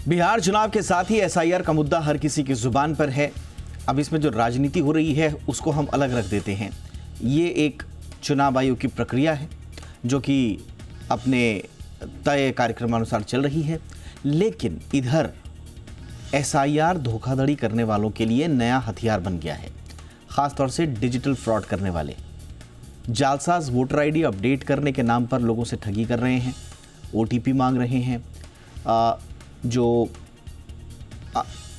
बिहार चुनाव के साथ ही एसआईआर का मुद्दा हर किसी की जुबान पर है। अब इसमें जो राजनीति हो रही है उसको हम अलग रख देते हैं। ये एक चुनाव आयोग की प्रक्रिया है जो कि अपने तय कार्यक्रमानुसार चल रही है, लेकिन इधर एसआईआर धोखाधड़ी करने वालों के लिए नया हथियार बन गया है। खासतौर से डिजिटल फ्रॉड करने वाले जालसाज वोटर आईडी अपडेट करने के नाम पर लोगों से ठगी कर रहे हैं, ओटीपी मांग रहे हैं।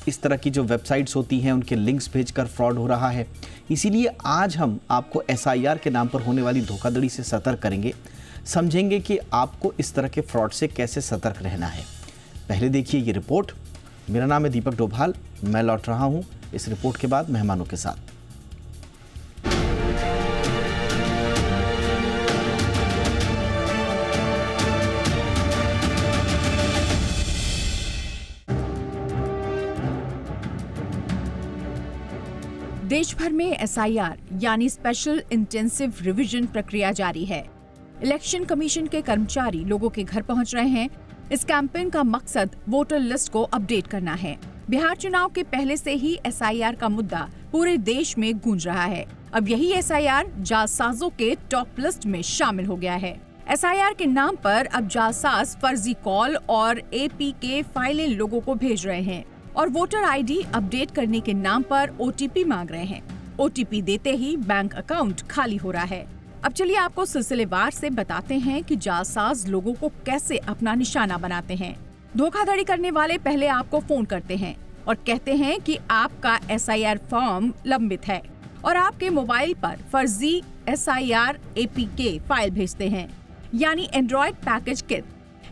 इस तरह की जो वेबसाइट्स होती हैं उनके लिंक्स भेजकर फ्रॉड हो रहा है। इसीलिए आज हम आपको एसआईआर के नाम पर होने वाली धोखाधड़ी से सतर्क करेंगे, समझेंगे कि आपको इस तरह के फ्रॉड से कैसे सतर्क रहना है। पहले देखिए ये रिपोर्ट। मेरा नाम है दीपक डोभाल, मैं लौट रहा हूं इस रिपोर्ट के बाद मेहमानों के साथ। देश भर में एसआईआर यानी स्पेशल इंटेंसिव रिवीजन प्रक्रिया जारी है। इलेक्शन कमीशन के कर्मचारी लोगों के घर पहुंच रहे हैं। इस कैंपेन का मकसद वोटर लिस्ट को अपडेट करना है। बिहार चुनाव के पहले से ही एसआईआर का मुद्दा पूरे देश में गूंज रहा है। अब यही एसआईआर जालसाजों के टॉप लिस्ट में शामिल हो गया है। एसआईआर के नाम पर अब जालसाज फर्जी कॉल और एपीके फाइलें लोगों को भेज रहे हैं और वोटर आईडी अपडेट करने के नाम पर ओटीपी मांग रहे हैं। ओटीपी देते ही बैंक अकाउंट खाली हो रहा है। अब चलिए आपको सिलसिलेवार से बताते हैं कि जालसाज लोगों को कैसे अपना निशाना बनाते हैं। धोखाधड़ी करने वाले पहले आपको फोन करते हैं और कहते हैं कि आपका एसआईआर फॉर्म लंबित है और आपके मोबाइल पर फर्जी एसआईआर एपीके फाइल भेजते हैं, यानी एंड्रॉइड पैकेज किट।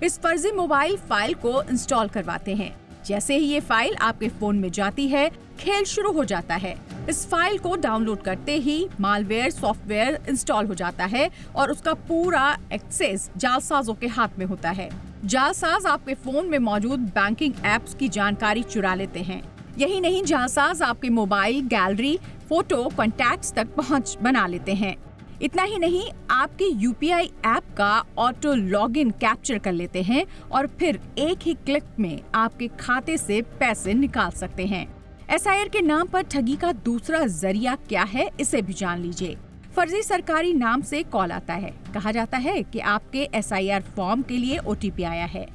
इस फर्जी मोबाइल फाइल को इंस्टॉल करवाते हैं। जैसे ही ये फाइल आपके फोन में जाती है, खेल शुरू हो जाता है। इस फाइल को डाउनलोड करते ही मालवेयर सॉफ्टवेयर इंस्टॉल हो जाता है और उसका पूरा एक्सेस जालसाजों के हाथ में होता है। जालसाज आपके फोन में मौजूद बैंकिंग एप्स की जानकारी चुरा लेते हैं। यही नहीं, जालसाज आपके मोबाइल गैलरी, फोटो, कॉन्टैक्ट्स तक पहुंच बना लेते हैं। इतना ही नहीं, आपके यूपीआई ऐप का ऑटो लॉगिन कैप्चर कर लेते हैं और फिर एक ही क्लिक में आपके खाते से पैसे निकाल सकते हैं। एसआईआर के नाम पर ठगी का दूसरा जरिया क्या है, इसे भी जान लीजिए। फर्जी सरकारी नाम से कॉल आता है। कहा जाता है कि आपके एसआईआर फॉर्म के लिए ओटीपी आया है।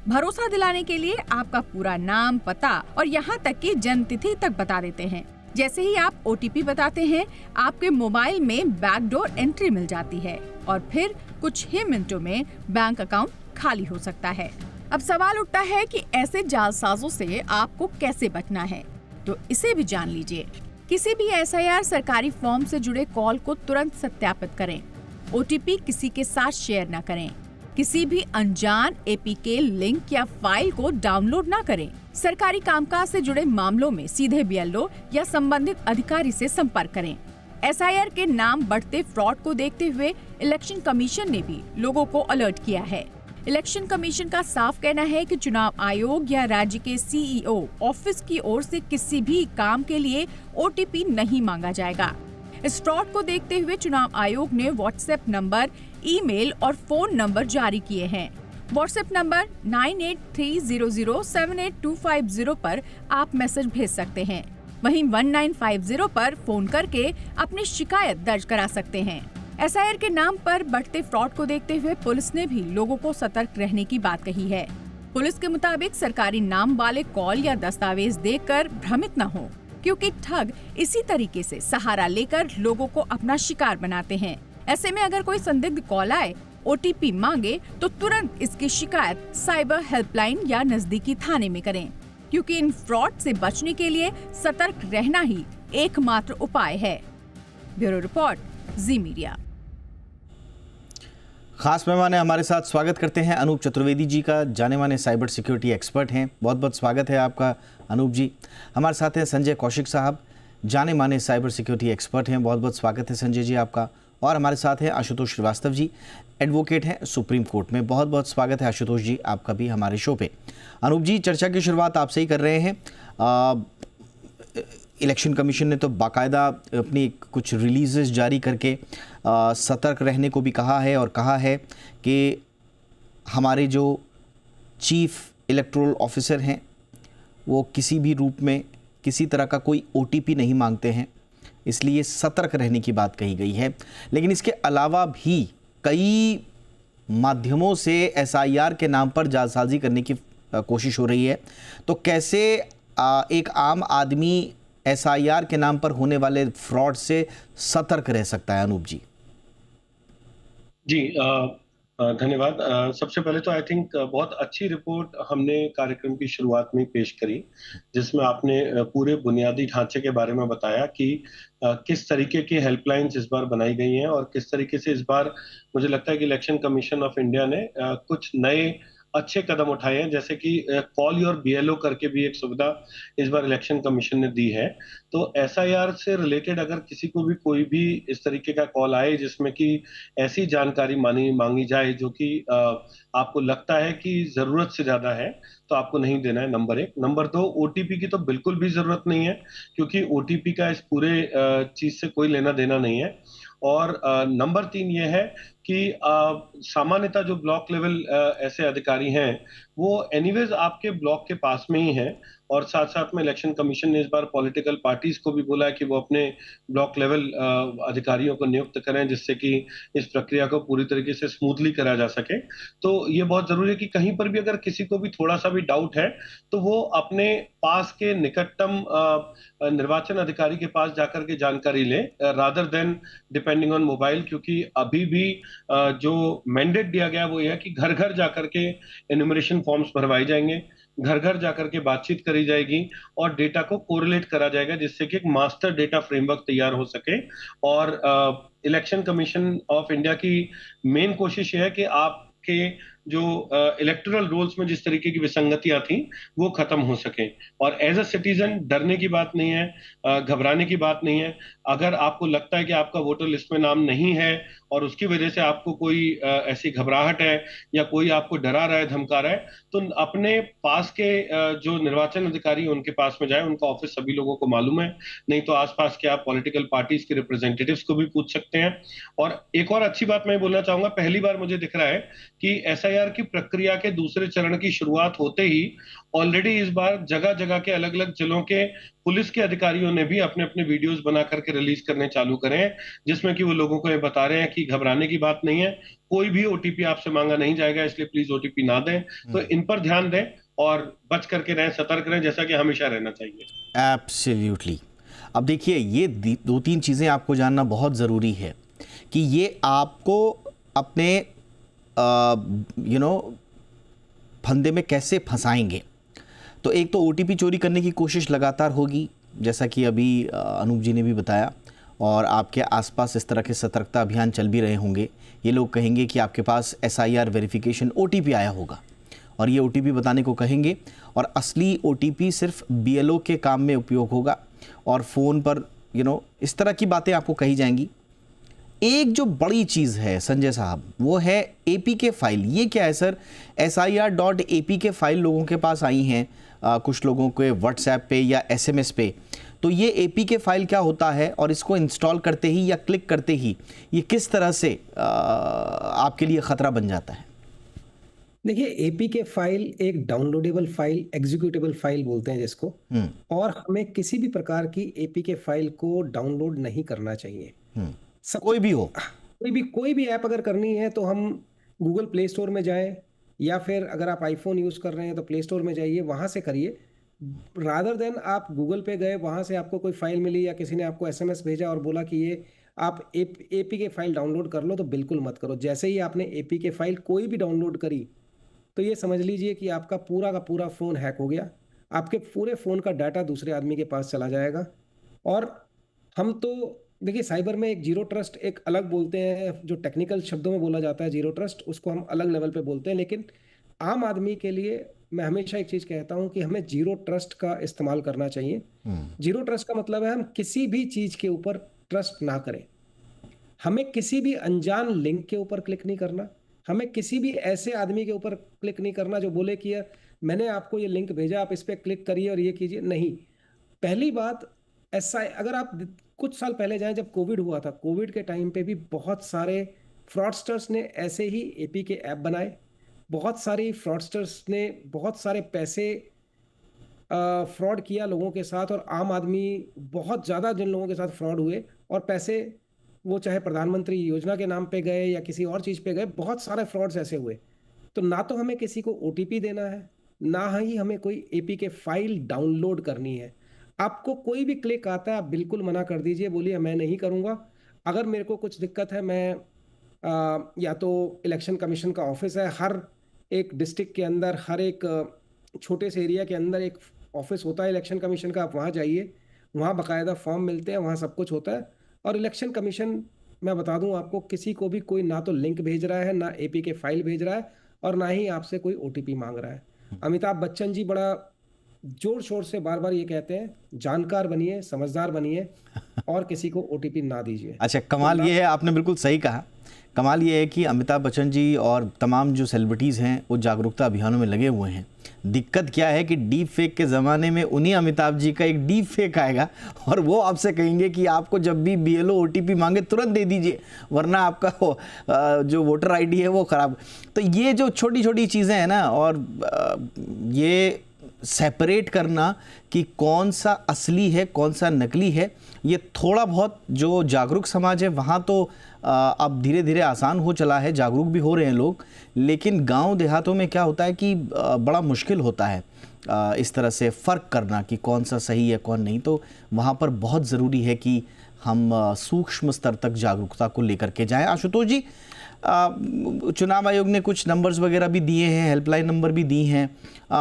भरोसा दिलाने के लिए आपका पूरा नाम, पता और यहाँ तक कि जन्म तिथि तक बता देते हैं। जैसे ही आप ओटीपी बताते हैं, आपके मोबाइल में बैकडोर एंट्री मिल जाती है और फिर कुछ ही मिनटों में बैंक अकाउंट खाली हो सकता है। अब सवाल उठता है कि ऐसे जालसाजों से आपको कैसे बचना है, तो इसे भी जान लीजिए। किसी भी एसआईआर सरकारी फॉर्म से जुड़े कॉल को तुरंत सत्यापित करें। ओटीपी किसी के साथ शेयर न करें। किसी भी अनजान एपीके लिंक या फाइल को डाउनलोड ना करें। सरकारी कामकाज से जुड़े मामलों में सीधे बीएलओ या संबंधित अधिकारी से संपर्क करें। एसआईआर के नाम बढ़ते फ्रॉड को देखते हुए इलेक्शन कमीशन ने भी लोगों को अलर्ट किया है। इलेक्शन कमीशन का साफ कहना है कि चुनाव आयोग या राज्य के सीईओ ऑफिस की ओर से किसी भी काम के लिए ओटीपी नहीं मांगा जाएगा। इस फ्रॉड को देखते हुए चुनाव आयोग ने व्हाट्सएप नंबर, ईमेल और फोन नंबर जारी किए हैं। व्हाट्सएप नंबर 9830078250 पर आप मैसेज भेज सकते हैं। वहीं 1950 पर फोन करके अपनी शिकायत दर्ज करा सकते हैं। एसआईआर के नाम पर बढ़ते फ्रॉड को देखते हुए पुलिस ने भी लोगों को सतर्क रहने की बात कही है। पुलिस के मुताबिक सरकारी नाम वाले कॉल या दस्तावेज देखकर भ्रमित न हो, क्योंकि ठग इसी तरीके से सहारा लेकर लोगों को अपना शिकार बनाते हैं। ऐसे में अगर कोई संदिग्ध कॉल आए, ओटीपी मांगे, तो तुरंत इसकी शिकायत साइबर हेल्पलाइन या नजदीकी थाने में करें, क्योंकि इन फ्रॉड से बचने के लिए सतर्क रहना ही एकमात्र उपाय है। ब्यूरो रिपोर्ट, जी मीडिया। खास मेहमान हमारे साथ स्वागत करते हैं अनूप चतुर्वेदी जी का, जाने माने साइबर सिक्योरिटी एक्सपर्ट हैं। बहुत बहुत स्वागत है आपका अनूप जी। हमारे साथ हैं संजय कौशिक साहब, जाने माने साइबर सिक्योरिटी एक्सपर्ट हैं। बहुत बहुत स्वागत है संजय जी आपका। और हमारे साथ हैं आशुतोष श्रीवास्तव जी, एडवोकेट हैं सुप्रीम कोर्ट में। बहुत बहुत स्वागत है आशुतोष जी आपका भी हमारे शो पे। अनूप जी, चर्चा की शुरुआत आपसे ही कर रहे हैं। इलेक्शन कमीशन ने तो बाकायदा अपनी कुछ रिलीजेस जारी करके सतर्क रहने को भी कहा है और कहा है कि हमारे जो चीफ इलेक्टोरल ऑफिसर हैं वो किसी भी रूप में किसी तरह का कोई OTP नहीं मांगते हैं, इसलिए सतर्क रहने की बात कही गई है। लेकिन इसके अलावा भी कई माध्यमों से SIR के नाम पर जालसाजी करने की कोशिश हो रही है। तो कैसे एक आम आदमी SIR के नाम पर होने वाले फ्रॉड से सतर्क रह सकता है, अनूप जी? जी धन्यवाद। सबसे पहले तो आई थिंक बहुत अच्छी रिपोर्ट हमने कार्यक्रम की शुरुआत में पेश करी, जिसमें आपने पूरे बुनियादी ढांचे के बारे में बताया कि किस तरीके की हेल्पलाइंस इस बार बनाई गई हैं और किस तरीके से इस बार मुझे लगता है कि इलेक्शन कमीशन ऑफ इंडिया ने कुछ नए अच्छे कदम उठाए हैं, जैसे कि कॉल योर BLO करके भी एक सुविधा इस बार इलेक्शन कमीशन ने दी है। तो SIR से रिलेटेड अगर किसी को भी कोई भी इस तरीके का कॉल आए जिसमें कि ऐसी जानकारी मांगी जाए जो कि आपको लगता है कि जरूरत से ज्यादा है, तो आपको नहीं देना है, नंबर 1। नंबर 2, OTP की तो बिल्कुल भी जरूरत नहीं है, क्योंकि OTP का इस पूरे चीज से कोई लेना देना नहीं है। और नंबर 3 ये है कि सामान्यतः जो ब्लॉक लेवल ऐसे अधिकारी हैं वो एनीवेज आपके ब्लॉक के पास में ही हैं। और साथ साथ में इलेक्शन कमीशन ने इस बार पॉलिटिकल पार्टीज को भी बोला है कि वो अपने ब्लॉक लेवल अधिकारियों को नियुक्त करें, जिससे कि इस प्रक्रिया को पूरी तरीके से स्मूथली करा जा सके। तो ये बहुत जरूरी है कि कहीं पर भी अगर किसी को भी थोड़ा सा भी डाउट है तो वो अपने पास के निकटतम निर्वाचन अधिकारी के पास जाकर के जानकारी ले, rather than depending on mobile, क्योंकि अभी भी जो मैंडेट दिया गया वो यह है कि घर घर जाकर के एन्यूमरेशन फॉर्म्स भरवाए जाएंगे, घर घर जाकर के बातचीत करी जाएगी और डेटा को कोरिलेट करा जाएगा, जिससे कि एक मास्टर डेटा फ्रेमवर्क तैयार हो सके। और इलेक्शन कमीशन ऑफ इंडिया की मेन कोशिश यह है कि आपके जो इलेक्टोरल रोल्स में जिस तरीके की विसंगतियां थी वो खत्म हो सके। और एज अ सिटीजन डरने की बात नहीं है, घबराने की बात नहीं है। अगर आपको लगता है कि आपका वोटर लिस्ट में नाम नहीं है और उसकी वजह से आपको कोई ऐसी घबराहट है या कोई आपको डरा रहा है, धमका रहा है, तो अपने पास के जो निर्वाचन अधिकारी उनके पास में जाए, उनका ऑफिस सभी लोगों को मालूम है। नहीं तो आसपास के आप पॉलिटिकल पार्टीज के रिप्रेजेंटेटिव्स को भी पूछ सकते हैं। और एक और अच्छी बात मैं बोलना चाहूंगा, पहली बार मुझे दिख रहा है कि SIR की प्रक्रिया के दूसरे चरण की शुरुआत होते ही ऑलरेडी इस बार जगह जगह के अलग अलग जिलों के पुलिस के अधिकारियों ने भी अपने अपने वीडियोस बना करके रिलीज करने चालू करे हैं, जिसमें कि वो लोगों को ये बता रहे हैं कि घबराने की बात नहीं है, कोई भी OTP आपसे मांगा नहीं जाएगा, इसलिए प्लीज OTP ना दें। तो इन पर ध्यान दें और बच करके रहें, सतर्क रहें, जैसा कि हमेशा रहना चाहिए। एब्सोल्युटली। अब देखिए, ये 2-3 चीज़ें आपको जानना बहुत ज़रूरी है कि ये आपको अपने फंदे में कैसे फंसाएंगे। तो एक तो OTP चोरी करने की कोशिश लगातार होगी, जैसा कि अभी अनूप जी ने भी बताया, और आपके आसपास इस तरह के सतर्कता अभियान चल भी रहे होंगे। ये लोग कहेंगे कि आपके पास SIR वेरिफिकेशन OTP आया होगा और ये OTP बताने को कहेंगे, और असली OTP सिर्फ BLO के काम में उपयोग होगा और फ़ोन पर इस तरह की बातें आपको कही जाएंगी। एक जो बड़ी चीज़ है संजय साहब, वो है APK फाइल। ये क्या है सर? SIR.APK फाइल लोगों के पास आई हैं, कुछ लोगों के WhatsApp पे या SMS पे। तो ये APK फाइल क्या होता है और इसको इंस्टॉल करते ही या क्लिक करते ही ये किस तरह से आपके लिए ख़तरा बन जाता है? देखिए, APK फाइल एक डाउनलोडेबल फाइल, एग्जीक्यूटेबल फाइल बोलते हैं जिसको, और हमें किसी भी प्रकार की APK फाइल को डाउनलोड नहीं करना चाहिए। कोई भी हो, कोई भी ऐप अगर करनी है तो हम गूगल प्ले स्टोर में जाएं, या फिर अगर आप आईफोन यूज़ कर रहे हैं तो प्ले स्टोर में जाइए, वहाँ से करिए। रादर देन आप गूगल पे गए, वहाँ से आपको कोई फाइल मिली या किसी ने आपको SMS भेजा और बोला कि ये आप APK फाइल डाउनलोड कर लो, तो बिल्कुल मत करो। जैसे ही आपने APK फाइल कोई भी डाउनलोड करी तो ये समझ लीजिए कि आपका पूरा का पूरा फ़ोन हैक हो गया, आपके पूरे फ़ोन का डाटा दूसरे आदमी के पास चला जाएगा। और हम तो देखिए, साइबर में एक जीरो ट्रस्ट एक अलग बोलते हैं, जो टेक्निकल शब्दों में बोला जाता है जीरो ट्रस्ट, उसको हम अलग लेवल पे बोलते हैं। लेकिन आम आदमी के लिए मैं हमेशा एक चीज़ कहता हूं कि हमें जीरो ट्रस्ट का इस्तेमाल करना चाहिए। जीरो ट्रस्ट का मतलब है हम किसी भी चीज़ के ऊपर ट्रस्ट ना करें। हमें किसी भी अनजान लिंक के ऊपर क्लिक नहीं करना, हमें किसी भी ऐसे आदमी के ऊपर क्लिक नहीं करना जो बोले कि यार मैंने आपको ये लिंक भेजा, आप इस पर क्लिक करिए और ये कीजिए। नहीं। पहली बात, ऐसा अगर आप कुछ साल पहले जाएं, जब कोविड हुआ था, कोविड के टाइम पे भी बहुत सारे फ्रॉडस्टर्स ने ऐसे ही APK ऐप बनाए, बहुत सारी फ्रॉडस्टर्स ने बहुत सारे पैसे फ्रॉड किया लोगों के साथ, और आम आदमी बहुत ज़्यादा जिन लोगों के साथ फ्रॉड हुए और पैसे, वो चाहे प्रधानमंत्री योजना के नाम पे गए या किसी और चीज़ पे गए, बहुत सारे फ्रॉड्स ऐसे हुए। तो ना तो हमें किसी को ओटीपी देना है, ना ही हमें कोई एपीके फाइल डाउनलोड करनी है। आपको कोई भी क्लिक आता है, आप बिल्कुल मना कर दीजिए, बोलिए मैं नहीं करूँगा। अगर मेरे को कुछ दिक्कत है, मैं या तो इलेक्शन कमीशन का ऑफिस है, हर एक डिस्ट्रिक्ट के अंदर, हर एक छोटे से एरिया के अंदर एक ऑफिस होता है इलेक्शन कमीशन का, आप वहाँ जाइए, वहाँ बाकायदा फॉर्म मिलते हैं, वहाँ सब कुछ होता है। और इलेक्शन कमीशन, मैं बता दूं आपको, किसी को भी कोई ना तो लिंक भेज रहा है, ना एपीके फाइल भेज रहा है, और ना ही आपसे कोई ओटीपी मांग रहा है। अमिताभ बच्चन जी बड़ा जोर शोर से बार बार ये कहते हैं, जानकार बनिए, समझदार बनिए, और किसी को ओटीपी ना दीजिए। अच्छा, कमाल ये है, आपने बिल्कुल सही कहा। कमाल ये है कि अमिताभ बच्चन जी और तमाम जो सेलिब्रिटीज़ हैं वो जागरूकता अभियानों में लगे हुए हैं। दिक्कत क्या है कि डीप फेक के ज़माने में उन्हीं अमिताभ जी का एक डीप फेक आएगा और वो आपसे कहेंगे कि आपको जब भी बीएलओ ओटीपी मांगे तुरंत दे दीजिए, वरना आपका जो वोटर आईडी है वो ख़राब। तो ये जो छोटी छोटी चीज़ें हैं ना, और ये सेपरेट करना कि कौन सा असली है कौन सा नकली है, ये थोड़ा बहुत जो जागरूक समाज है वहाँ तो अब धीरे धीरे आसान हो चला है, जागरूक भी हो रहे हैं लोग। लेकिन गांव देहातों में क्या होता है कि बड़ा मुश्किल होता है इस तरह से फ़र्क करना कि कौन सा सही है कौन नहीं। तो वहाँ पर बहुत ज़रूरी है कि हम सूक्ष्म स्तर तक जागरूकता को लेकर के जाएं। आशुतोष जी, चुनाव आयोग ने कुछ नंबर्स वगैरह भी दिए हैं, हेल्पलाइन नंबर भी दी हैं,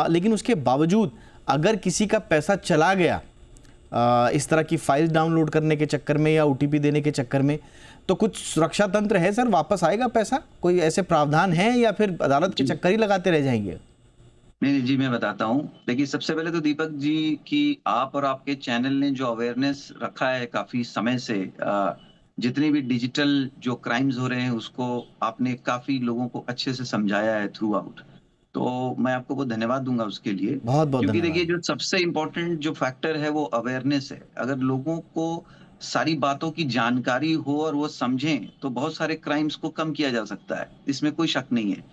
लेकिन उसके बावजूद अगर किसी का पैसा चला गया इस तरह की फाइल डाउनलोड करने के चक्कर में या ओटीपी देने के चक्कर में, तो कुछ सुरक्षा तंत्र है सर? वापस आएगा पैसा? कोई ऐसे प्रावधान है या फिर अदालत के चक्कर ही लगाते रह जाएंगे? नहीं जी, मैं बताता हूँ। देखिए, सबसे पहले तो दीपक जी, कि आप और आपके चैनल ने जो अवेयरनेस रखा है काफ़ी समय से, जितने भी डिजिटल जो क्राइम्स हो रहे हैं उसको आपने काफ़ी लोगों को अच्छे से समझाया है थ्रू आउट। तो मैं आपको बहुत धन्यवाद दूंगा उसके लिए। बहुत बहुत क्योंकि धन्यवाद। देखिए, जो सबसे इम्पोर्टेंट जो फैक्टर है वो अवेयरनेस है। अगर लोगों को सारी बातों की जानकारी हो और वो समझें तो बहुत सारे क्राइम्स को कम किया जा सकता है, इसमें कोई शक नहीं है।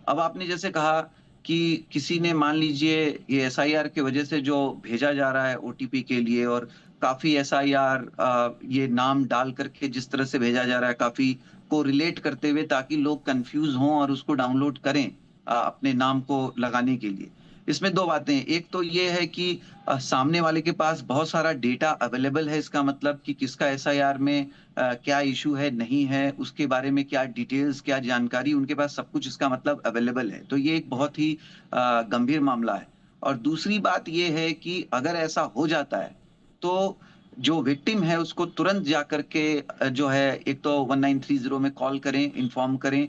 अब आपने जैसे कहा कि किसी ने, मान लीजिए, ये एसआईआर की वजह से जो भेजा जा रहा है ओटीपी के लिए, और काफी एसआईआर ये नाम डाल करके जिस तरह से भेजा जा रहा है, काफी को रिलेट करते हुए, ताकि लोग कंफ्यूज हों और उसको डाउनलोड करें अपने नाम को लगाने के लिए। इसमें दो बातें हैं। एक तो ये है कि सामने वाले के पास बहुत सारा डेटा अवेलेबल है, इसका मतलब कि किसका एसआईआर में क्या इशू है, नहीं है, उसके बारे में क्या डिटेल्स, क्या जानकारी, उनके पास सब कुछ इसका मतलब अवेलेबल है। तो ये एक बहुत ही गंभीर मामला है। और दूसरी बात ये है कि अगर ऐसा हो जाता है तो जो विक्टिम है उसको तुरंत जा करके जो है, एक तो 1930 में कॉल करें, इन्फॉर्म करें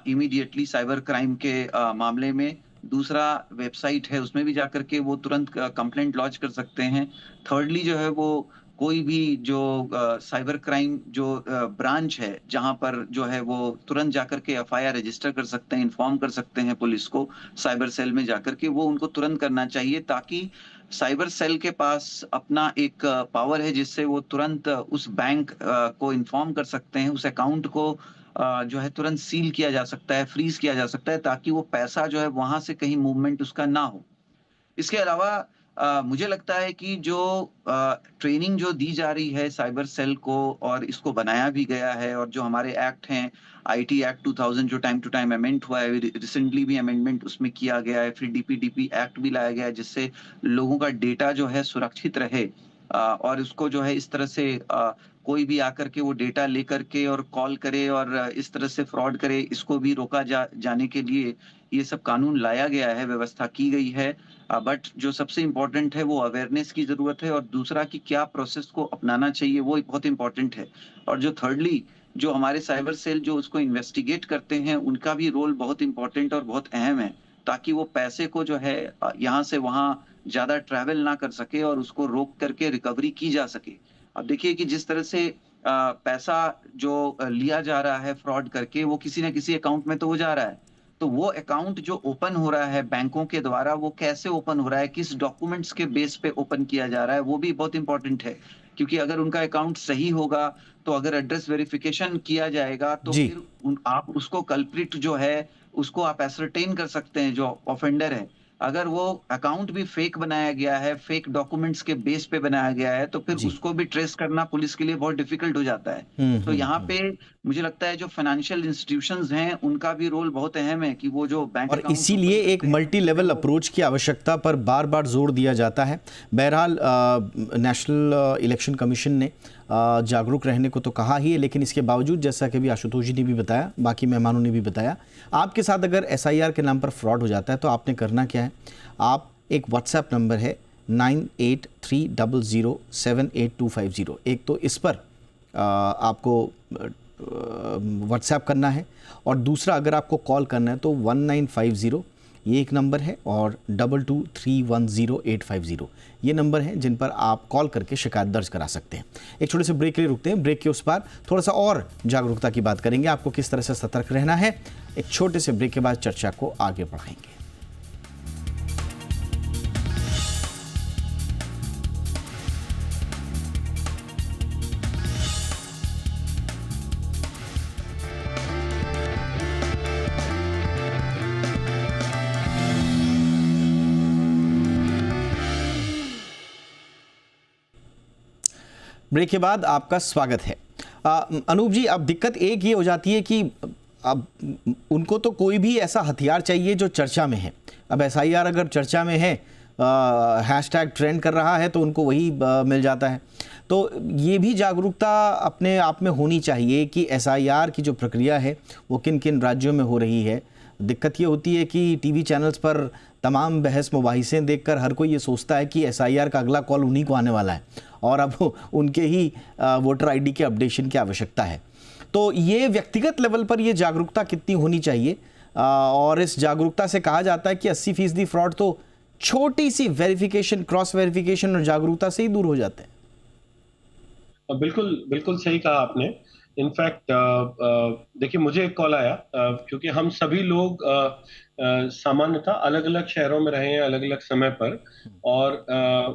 इमीडिएटली साइबर क्राइम के मामले में। दूसरा, वेबसाइट है, उसमें भी जाकर के वो तुरंत कंप्लेंट लॉन्च कर सकते हैं। थर्डली जो है, वो कोई भी जो साइबर क्राइम जो ब्रांच है, जहां पर जो है वो तुरंत जाकर के एफआईआर रजिस्टर कर सकते हैं, इन्फॉर्म कर सकते हैं पुलिस को, साइबर सेल में जाकर के। वो उनको तुरंत करना चाहिए, ताकि साइबर सेल के पास अपना एक पावर है जिससे वो तुरंत उस बैंक को इन्फॉर्म कर सकते हैं, उस अकाउंट को जो है तुरंत सील किया जा सकता है, फ्रीज किया जा सकता है, ताकि वो पैसा जो है वहां से कहीं मूवमेंट उसका ना हो। इसके अलावा मुझे लगता है कि जो ट्रेनिंग जो दी जा रही है साइबर सेल को, और इसको बनाया भी गया है, और जो हमारे एक्ट हैं, आईटी एक्ट 2000 जो टाइम टू टाइम अमेंड हुआ है, रिसेंटली भी अमेंडमेंट उसमें किया गया है, फिर डीपीडीपी एक्ट भी लाया गया है, जिससे लोगों का डेटा जो है सुरक्षित रहे। और उसको जो है इस तरह से कोई भी आकर के वो डेटा लेकर के और कॉल करे और इस तरह से फ्रॉड करे, इसको भी रोका जाने के लिए ये सब कानून लाया गया है, व्यवस्था की गई है। बट जो सबसे इम्पोर्टेंट है वो अवेयरनेस की जरूरत है, और दूसरा कि क्या प्रोसेस को अपनाना चाहिए वो बहुत इम्पोर्टेंट है। और जो थर्डली, जो हमारे साइबर सेल जो उसको इन्वेस्टिगेट करते हैं, उनका भी रोल बहुत इम्पोर्टेंट और बहुत अहम है, ताकि वो पैसे को जो है यहाँ से वहाँ ज्यादा ट्रैवल ना कर सके और उसको रोक करके रिकवरी की जा सके। अब देखिए कि जिस तरह से पैसा जो लिया जा रहा है फ्रॉड करके, वो किसी ना किसी अकाउंट में तो वो जा रहा है। तो वो अकाउंट जो ओपन हो रहा है बैंकों के द्वारा, वो कैसे ओपन हो रहा है, किस डॉक्यूमेंट्स के बेस पे ओपन किया जा रहा है, वो भी बहुत इंपॉर्टेंट है। क्योंकि अगर उनका अकाउंट सही होगा, तो अगर एड्रेस वेरिफिकेशन किया जाएगा, तो जी। फिर आप उसको कल्प्रिट जो है उसको आप एसरटेन कर सकते हैं, जो ऑफेंडर है। अगर वो अकाउंट भी फेक बनाया गया है, फेक डॉक्यूमेंट्स के बेस पे बनाया गया है, तो फिर जी। उसको भी ट्रेस करना पुलिस के लिए बहुत डिफिकल्ट हो जाता है। तो यहाँ पे मुझे लगता है जो फाइनेंशियल इंस्टीट्यूशंस हैं उनका भी रोल बहुत अहम है कि वो जो बैंक और अकाउंट इसीलिए एक मल्टी लेवल अप्रोच की आवश्यकता पर बार बार जोर दिया जाता है। बहरहाल नेशनल इलेक्शन कमीशन ने जागरूक रहने को तो कहा ही है, लेकिन इसके बावजूद जैसा कि अभी आशुतोष जी ने भी बताया, बाकी मेहमानों ने भी बताया, आपके साथ अगर एसआईआर के नाम पर फ्रॉड हो जाता है तो आपने करना क्या है। आप एक व्हाट्सएप नंबर है 9830078250, एक तो इस पर आपको व्हाट्सएप करना है, और दूसरा अगर आपको कॉल करना है तो 1950 ये एक नंबर है, और 22310850 ये नंबर है जिन पर आप कॉल करके शिकायत दर्ज करा सकते हैं। एक छोटे से ब्रेक के लिए रुकते हैं, ब्रेक के उस पार थोड़ा सा और जागरूकता की बात करेंगे, आपको किस तरह से सतर्क रहना है। एक छोटे से ब्रेक के बाद चर्चा को आगे बढ़ाएंगे। ब्रेक के बाद आपका स्वागत है। अनूप जी, अब दिक्कत एक ये हो जाती है कि अब उनको तो कोई भी ऐसा हथियार चाहिए जो चर्चा में है। अब एसआईआर अगर चर्चा में है, हैशटैग ट्रेंड कर रहा है, तो उनको वही मिल जाता है। तो ये भी जागरूकता अपने आप में होनी चाहिए कि एसआईआर की जो प्रक्रिया है वो किन किन राज्यों में हो रही है। दिक्कत ये होती है कि टीवी चैनल्स पर तमाम बहस मुबाहिसें देखकर हर कोई ये सोचता है कि एसआईआर का अगला कॉल उन्हीं को आने वाला है और अब उनके ही वोटर आईडी के अपडेशन की आवश्यकता है। तो ये व्यक्तिगत लेवल पर ये जागरूकता कितनी होनी चाहिए, और इस जागरूकता से कहा जाता है कि 80% फ्रॉड तो छोटी सी वेरिफिकेशन, क्रॉस वेरिफिकेशन और जागरूकता से ही दूर हो जाते हैं। बिल्कुल बिल्कुल सही कहा आपने। इनफैक्ट देखिए, मुझे एक कॉल आया क्योंकि हम सभी लोग सामान्यतः अलग अलग शहरों में रहे हैं अलग अलग समय पर, और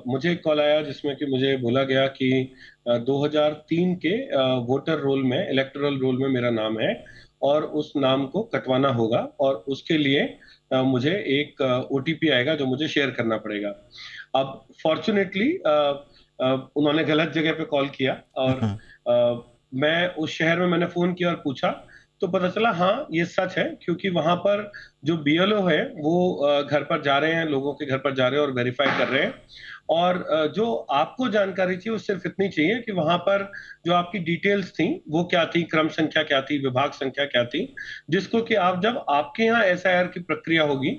मुझे एक कॉल आया जिसमें कि मुझे बोला गया कि 2003 के वोटर रोल में, इलेक्टोरल रोल में मेरा नाम है और उस नाम को कटवाना होगा, और उसके लिए मुझे एक ओटीपी आएगा जो मुझे शेयर करना पड़ेगा। अब फॉर्चुनेटली उन्होंने गलत जगह पे कॉल किया, और मैं उस शहर में मैंने फोन किया और पूछा, तो पता चला हाँ ये सच है, क्योंकि वहां पर जो बीएलओ है वो घर पर जा रहे हैं, लोगों के घर पर जा रहे हैं और वेरीफाई कर रहे हैं। और जो आपको जानकारी चाहिए वो सिर्फ इतनी चाहिए कि वहां पर जो आपकी डिटेल्स थी वो क्या थी, क्रम संख्या क्या थी, विभाग संख्या क्या थी, जिसको कि आप जब आपके यहाँ एसआईआर की प्रक्रिया होगी,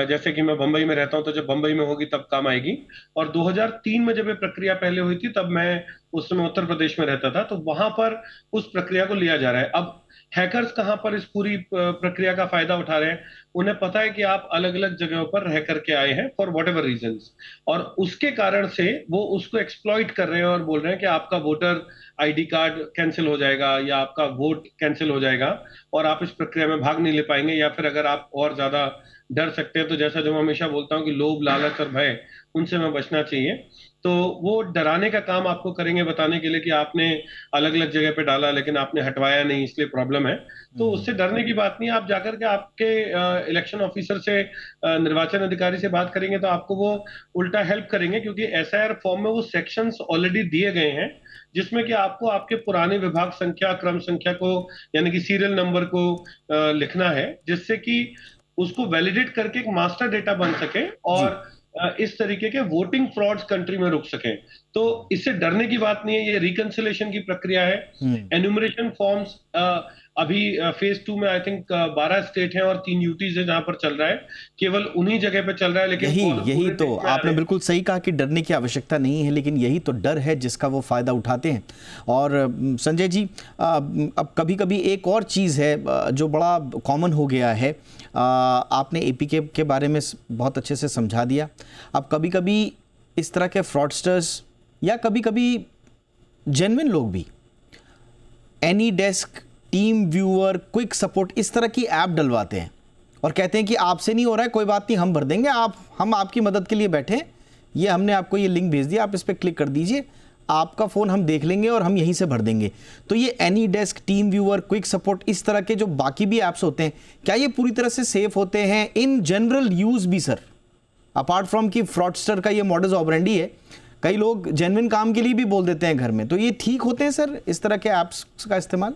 जैसे कि मैं बंबई में रहता हूं तो जब बंबई में होगी तब काम आएगी। और 2003 में जब ये प्रक्रिया पहले हुई थी तब मैं उस समय उत्तर प्रदेश में रहता था, तो वहां पर उस प्रक्रिया को लिया जा रहा है। अब हैकर्स कहां पर इस पूरी प्रक्रिया का फायदा उठा रहे हैं, उन्हें पता है कि आप अलग अलग जगहों पर रह करके आए हैं फॉर वॉट एवर रीजंस, और उसके कारण से वो उसको एक्सप्लॉइट कर रहे हैं और बोल रहे हैं कि आपका वोटर आईडी कार्ड कैंसिल हो जाएगा या आपका वोट कैंसिल हो जाएगा और आप इस प्रक्रिया में भाग नहीं ले पाएंगे, या फिर अगर आप और ज्यादा डर सकते हैं तो जैसा जो मैं हमेशा बोलता हूँ कि लोभ, लालच और भय, उनसे मैं बचना चाहिए। तो वो डराने का काम आपको करेंगे, बताने के लिए कि आपने अलग अलग जगह पे डाला लेकिन आपने हटवाया नहीं इसलिए प्रॉब्लम है। तो उससे डरने की बात नहीं है। आप जाकर के आपके इलेक्शन ऑफिसर से, निर्वाचन अधिकारी से बात करेंगे तो आपको वो उल्टा हेल्प करेंगे, क्योंकि एसआईआर फॉर्म में वो सेक्शंस ऑलरेडी दिए गए हैं जिसमें कि आपको आपके पुराने विभाग संख्या, क्रम संख्या को, यानी कि सीरियल नंबर को लिखना है, जिससे कि उसको वैलिडेट करके एक मास्टर डेटा बन सके और इस तरीके के वोटिंग फ्रॉड्स कंट्री में रुक सके। तो इससे डरने की बात नहीं है। ये रिकंसिलेशन की प्रक्रिया है। एन्यूमरेशन फॉर्म्स अभी फेज 2 में आई थिंक 12 स्टेट हैं और 3 यूटीज है जहां पर चल रहा है, केवल उन्हीं जगह पे चल रहा है। लेकिन यही तो आपने बिल्कुल सही कहा कि डरने की आवश्यकता नहीं है, लेकिन यही तो डर है जिसका वो फायदा उठाते हैं। और संजय जी, अब कभी कभी एक और चीज़ है जो बड़ा कॉमन हो गया है, आपने एपीके के बारे में बहुत अच्छे से समझा दिया। अब कभी कभी इस तरह के फ्रॉडस्टर्स या कभी कभी जेन्युइन लोग भी any desk, team viewer, quick support, इस तरह की ऐप डलवाते हैं और कहते हैं कि आपसे नहीं हो रहा है, कोई बात नहीं, हम भर देंगे, हम आपकी मदद के लिए बैठे हैं, ये हमने आपको ये लिंक भेज दिया, आप इस पर क्लिक कर दीजिए, आपका फ़ोन हम देख लेंगे और हम यहीं से भर देंगे। तो ये any desk, team viewer, quick support, इस तरह के जो बाकी भी ऐप्स होते हैं, क्या ये पूरी तरह से सेफ होते हैं इन जनरल यूज़ भी सर? अपार्ट फ्रॉम कि फ्रॉडस्टर का ये मॉडस ऑपरेंडी है, कई लोग जेन्युइन काम के लिए भी बोल देते हैं घर में, तो ये ठीक होते हैं सर इस तरह के ऐप्स का इस्तेमाल?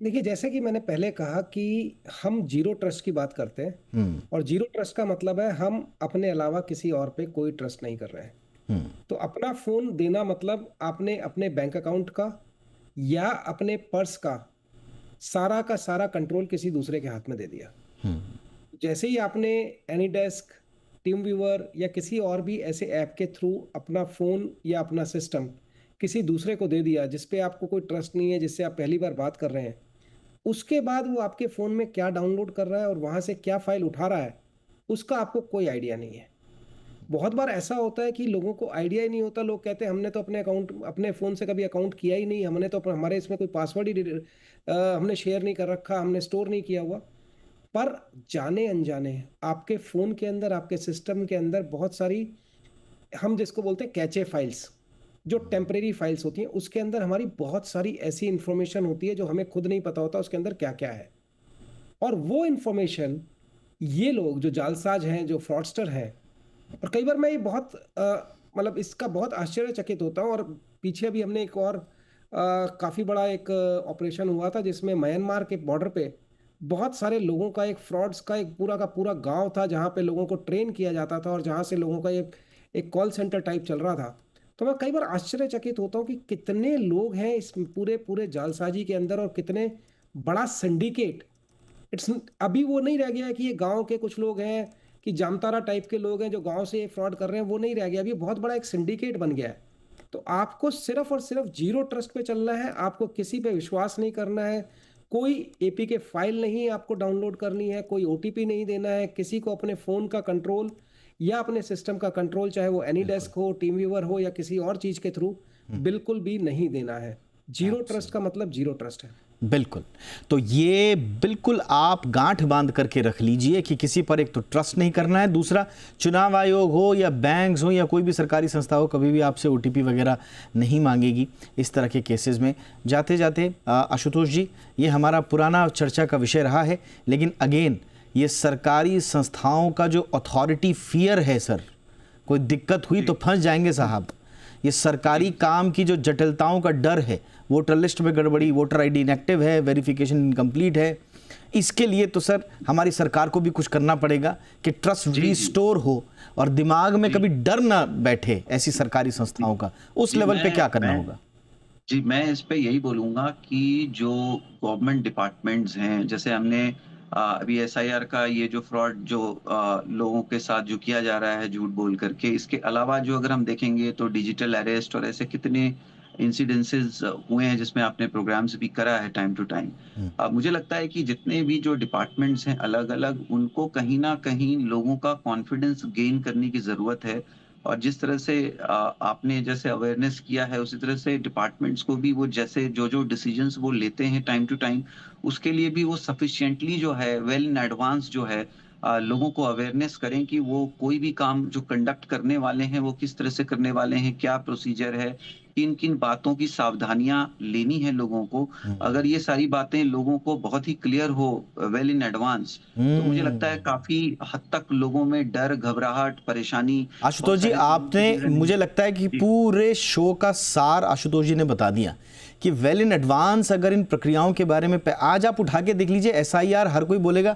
देखिए, जैसे कि मैंने पहले कहा कि हम जीरो ट्रस्ट की बात करते हैं, और जीरो ट्रस्ट का मतलब है हम अपने अलावा किसी और पे कोई ट्रस्ट नहीं कर रहे हैं। तो अपना फोन देना मतलब आपने अपने बैंक अकाउंट का या अपने पर्स का सारा कंट्रोल किसी दूसरे के हाथ में दे दिया। जैसे ही आपने एनीडेस्क, टीम व्यूअर या किसी और भी ऐसे ऐप के थ्रू अपना फोन या अपना सिस्टम किसी दूसरे को दे दिया जिस पे आपको कोई ट्रस्ट नहीं है, जिससे आप पहली बार बात कर रहे हैं, उसके बाद वो आपके फ़ोन में क्या डाउनलोड कर रहा है और वहाँ से क्या फ़ाइल उठा रहा है, उसका आपको कोई आइडिया नहीं है। बहुत बार ऐसा होता है कि लोगों को आइडिया ही नहीं होता। लोग कहते हैं हमने तो अपने फ़ोन से कभी अकाउंट किया ही नहीं, हमने तो हमारे इसमें कोई पासवर्ड ही हमने शेयर नहीं कर रखा, हमने स्टोर नहीं किया हुआ। पर जाने अनजाने आपके फ़ोन के अंदर, आपके सिस्टम के अंदर बहुत सारी, हम जिसको बोलते हैं कैचे फाइल्स, जो टेम्परेरी फाइल्स होती हैं, उसके अंदर हमारी बहुत सारी ऐसी इंफॉर्मेशन होती है जो हमें खुद नहीं पता होता उसके अंदर क्या क्या है। और वो इंफॉर्मेशन ये लोग जो जालसाज हैं, जो फ्रॉडस्टर हैं, और कई बार मैं ये बहुत मतलब इसका बहुत आश्चर्यचकित होता हूँ। और पीछे भी हमने एक और काफ़ी बड़ा एक ऑपरेशन हुआ था जिसमें म्यांमार के बॉर्डर पे बहुत सारे लोगों का एक फ्रॉड्स का एक पूरा गांव था जहाँ पे लोगों को ट्रेन किया जाता था और जहाँ से लोगों का एक कॉल सेंटर टाइप चल रहा था। तो मैं कई बार आश्चर्यचकित होता हूँ कि कितने लोग हैं इस पूरे जालसाजी के अंदर और कितने बड़ा सिंडिकेट। अभी वो नहीं रह गया है कि ये गांव के कुछ लोग हैं, कि जामतारा टाइप के लोग हैं जो गांव से फ्रॉड कर रहे हैं, वो नहीं रह गया। अभी बहुत बड़ा एक सिंडिकेट बन गया है। तो आपको सिर्फ और सिर्फ जीरो ट्रस्ट पे चलना है, आपको किसी पे विश्वास नहीं करना है, कोई एपीके फाइल नहीं आपको डाउनलोड करनी है, कोई ओटीपी नहीं देना है, किसी को अपने फ़ोन का कंट्रोल या अपने सिस्टम का कंट्रोल, चाहे वो एनीडेस्क हो, टीम व्यूअर हो या किसी और चीज़ के थ्रू, बिल्कुल भी नहीं देना है। जीरो ट्रस्ट का मतलब जीरो ट्रस्ट है। बिल्कुल। तो ये बिल्कुल आप गांठ बांध करके रख लीजिए कि किसी पर एक तो ट्रस्ट नहीं करना है, दूसरा चुनाव आयोग हो या बैंक्स हो या कोई भी सरकारी संस्था हो, कभी भी आपसे ओटीपी वगैरह नहीं मांगेगी इस तरह के केसेस में। जाते जाते आशुतोष जी, ये हमारा पुराना चर्चा का विषय रहा है, लेकिन अगेन ये सरकारी संस्थाओं का जो अथॉरिटी फियर है सर, कोई दिक्कत हुई तो फंस जाएंगे साहब। ये सरकारी काम की जो जटिलताओं का डर है, वोटर लिस्ट में गड़बड़ी, वोटर आईडी इनएक्टिव है, वेरिफिकेशन इनकम्प्लीट है, इसके लिए तो सर हमारी सरकार को भी कुछ करना पड़ेगा कि ट्रस्ट रिस्टोर हो और दिमाग में कभी डर ना बैठे ऐसी सरकारी संस्थाओं का। उस लेवल पे क्या करना होगा? जी, मैं इस पे यही बोलूंगा कि जो गवर्नमेंट डिपार्टमेंट्स हैं, जैसे हमने अभी एसआईआर का ये जो फ्रॉड जो लोगों के साथ जो किया जा रहा है झूठ बोल करके, इसके अलावा जो अगर हम देखेंगे तो डिजिटल अरेस्ट और ऐसे कितने इंसिडेंसेस हुए हैं जिसमें आपने प्रोग्राम्स भी करा है टाइम टू टाइम। मुझे लगता है कि जितने भी जो डिपार्टमेंट्स हैं अलग अलग, उनको कहीं ना कहीं लोगों का कॉन्फिडेंस गेन करने की जरूरत है। और जिस तरह से आपने जैसे अवेयरनेस किया है, उसी तरह से डिपार्टमेंट्स को भी वो जैसे जो डिसीजंस वो लेते हैं टाइम टू टाइम, उसके लिए भी वो सफिशिएंटली जो है वेल इन एडवांस जो है लोगों को अवेयरनेस करें कि वो कोई भी काम जो कंडक्ट करने वाले हैं वो किस तरह से करने वाले हैं, क्या प्रोसीजर है, किन किन बातों की सावधानियां लेनी है लोगों को। अगर ये सारी बातें लोगों को बहुत ही क्लियर हो वेल इन एडवांस, तो मुझे लगता है काफी हद तक लोगों में डर, घबराहट, परेशानी। आशुतोष जी, आपने, मुझे लगता है कि पूरे शो का सार आशुतोष जी ने बता दिया कि वेल इन एडवांस अगर इन प्रक्रियाओं के बारे में आज आप उठा के देख लीजिए। एसआईआर हर कोई बोलेगा,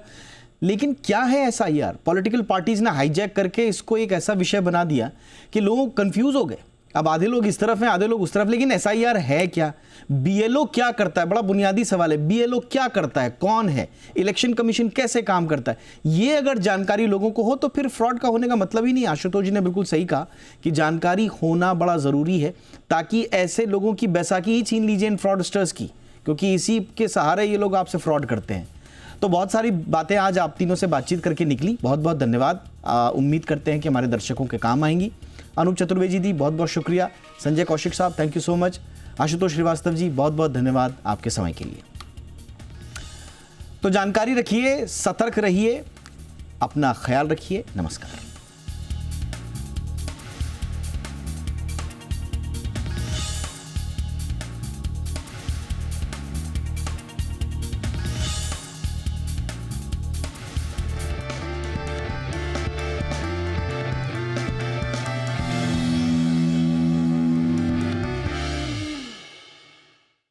लेकिन क्या है एसआईआर? पॉलिटिकल पार्टीज ने हाईजैक करके इसको एक ऐसा विषय बना दिया कि लोग कंफ्यूज हो गए। अब आधे लोग इस तरफ हैं, आधे लोग उस तरफ। लेकिन एसआईआर है क्या? बीएलओ क्या करता है? बड़ा बुनियादी सवाल है। बीएलओ क्या करता है, कौन है, इलेक्शन कमीशन कैसे काम करता है, ये अगर जानकारी लोगों को हो तो फिर फ्रॉड का होने का मतलब ही नहीं। आशुतोष जी ने बिल्कुल सही कहा कि जानकारी होना बड़ा ज़रूरी है, ताकि ऐसे लोगों की बैसाखी ही छीन लीजिए इन फ्रॉडस्टर्स की, क्योंकि इसी के सहारे ये लोग आपसे फ्रॉड करते हैं। तो बहुत सारी बातें आज आप तीनों से बातचीत करके निकली, बहुत बहुत धन्यवाद। उम्मीद करते हैं कि हमारे दर्शकों के काम आएंगी। अनूप चतुर्वेदी जी, बहुत बहुत शुक्रिया। संजय कौशिक साहब, thank you so much. Ashutosh Srivastava ji, बहुत बहुत धन्यवाद आपके समय के लिए। तो जानकारी रखिए, सतर्क रहिए, अपना ख्याल रखिए। नमस्कार।